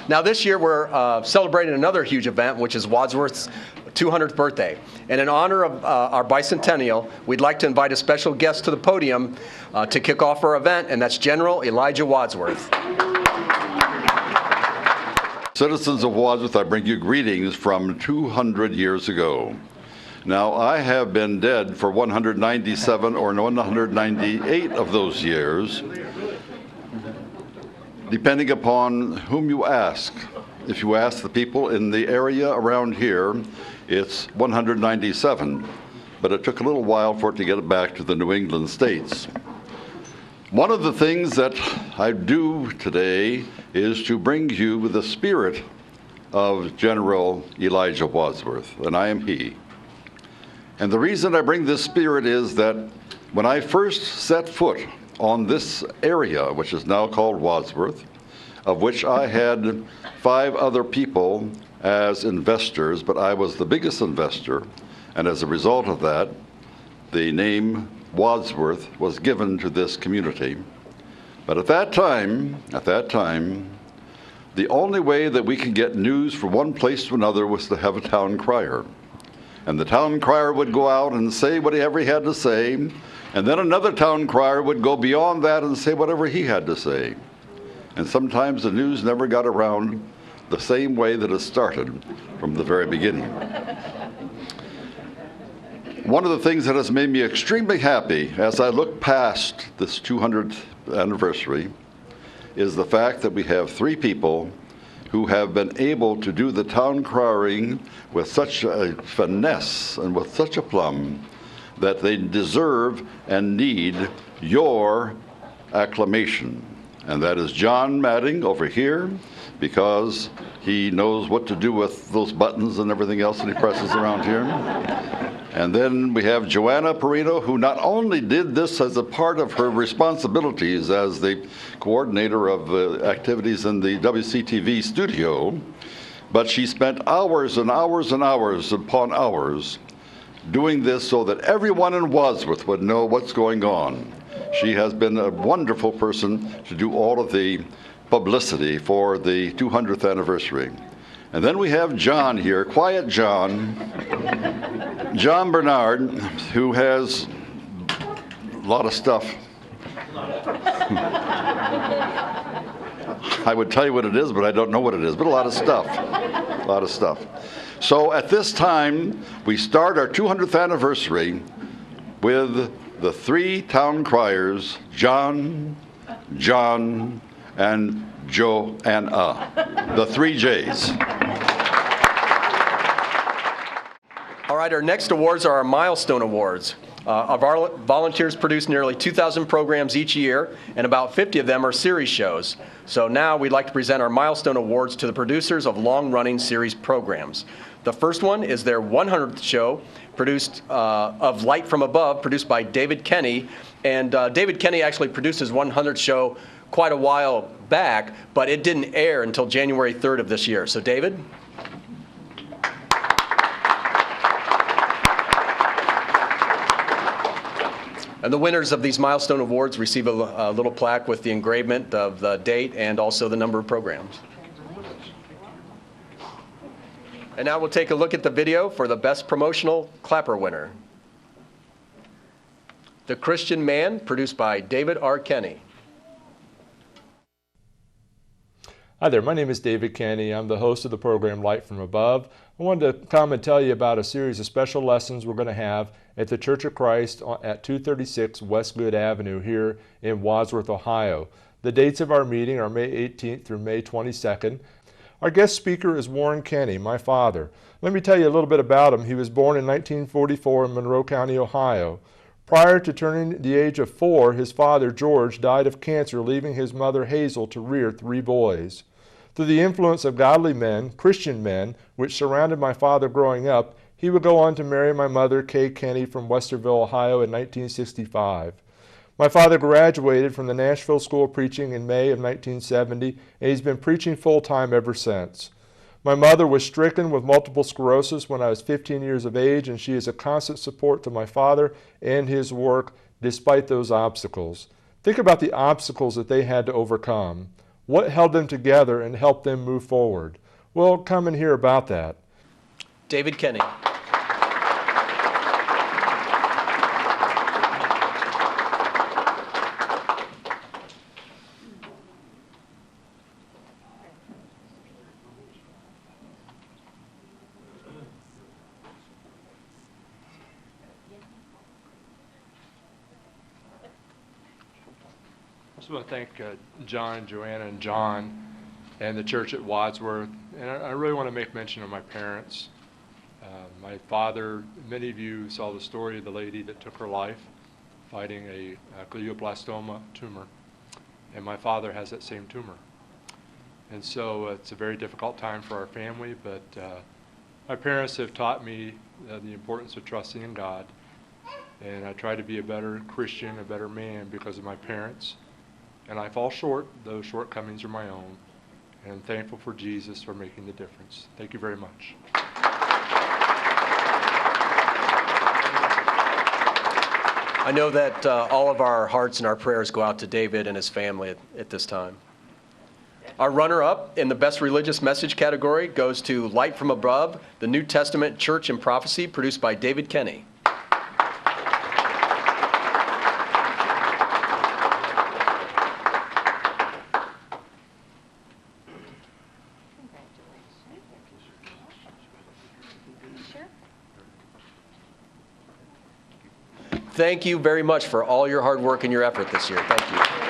Now this year we're celebrating another huge event, which is Wadsworth's 200th birthday. And in honor of our bicentennial, we'd like to invite a special guest to the podium to kick off our event, and that's General Elijah Wadsworth. Citizens of Wadsworth, I bring you greetings from 200 years ago. Now, I have been dead for 197 or 198 of those years, depending upon whom you ask. If you ask the people in the area around here, it's 197, but it took a little while for it to get back to the New England states. One of the things that I do today is to bring you the spirit of General Elijah Wadsworth, and I am he. And the reason I bring this spirit is that when I first set foot on this area, which is now called Wadsworth, of which I had 5 other people as investors, but I was the biggest investor, and as a result of that, the name Wadsworth was given to this community. But at that time, the only way that we could get news from one place to another was to have a town crier. And the town crier would go out and say whatever he had to say, and then another town crier would go beyond that and say whatever he had to say. And sometimes the news never got around the same way that it started from the very beginning. One of the things that has made me extremely happy as I look past this 200th anniversary is the fact that we have 3 people who have been able to do the town criering with such a finesse and with such a plum that they deserve and need your acclamation. And that is John Madding over here, because he knows what to do with those buttons and everything else that he presses around here. And then we have Joanna Perino, who not only did this as a part of her responsibilities as the coordinator of activities in the WCTV studio, but she spent hours and hours and hours upon hours doing this so that everyone in Wadsworth would know what's going on. She has been a wonderful person to do all of the publicity for the 200th anniversary. And then we have John here, Quiet John, John Bernard, who has a lot of stuff. I would tell you what it is, but I don't know what it is, but a lot of stuff, a lot of stuff. So at this time, we start our 200th anniversary with the 3 town criers, John, and Joanna, the 3 J's. All right, our next awards are our Milestone Awards. Our volunteers produce nearly 2,000 programs each year, and about 50 of them are series shows. So now we'd like to present our Milestone Awards to the producers of long-running series programs. The first one is their 100th show, produced of Light from Above, produced by David Kenney. And David Kenney actually produced his 100th show quite a while back, but it didn't air until January 3rd of this year. So David? And the winners of these Milestone Awards receive a little plaque with the engravement of the date and also the number of programs. And now we'll take a look at the video for the Best Promotional Clapper winner. The Christian Man, produced by David R. Kenney. Hi there, my name is David Kenney. I'm the host of the program Light from Above. I wanted to come and tell you about a series of special lessons we're going to have at the Church of Christ at 236 West Good Avenue here in Wadsworth, Ohio. The dates of our meeting are May 18th through May 22nd. Our guest speaker is Warren Kenney, my father. Let me tell you a little bit about him. He was born in 1944 in Monroe County, Ohio. Prior to turning the age of 4, his father, George, died of cancer, leaving his mother, Hazel, to rear 3 boys. Through the influence of godly men, Christian men, which surrounded my father growing up, he would go on to marry my mother, Kay Kenney, from Westerville, Ohio in 1965. My father graduated from the Nashville School of Preaching in May of 1970, and he's been preaching full-time ever since. My mother was stricken with multiple sclerosis when I was 15 years of age, and she is a constant support to my father and his work despite those obstacles. Think about the obstacles that they had to overcome. What held them together and helped them move forward? Well, come and hear about that. David Kenney. I just want to thank John, Joanna, and John and the church at Wadsworth. And I really want to make mention of my parents. My father, many of you saw the story of the lady that took her life fighting a glioblastoma tumor. And my father has that same tumor. And so it's a very difficult time for our family, but my parents have taught me the importance of trusting in God. And I try to be a better Christian, a better man because of my parents. And I fall short. Those shortcomings are my own. And I'm thankful for Jesus for making the difference. Thank you very much. I know that all of our hearts and our prayers go out to David and his family at this time. Our runner-up in the Best Religious Message category goes to Light from Above, the New Testament Church and Prophecy, produced by David Kenney. Thank you very much for all your hard work and your effort this year. Thank you.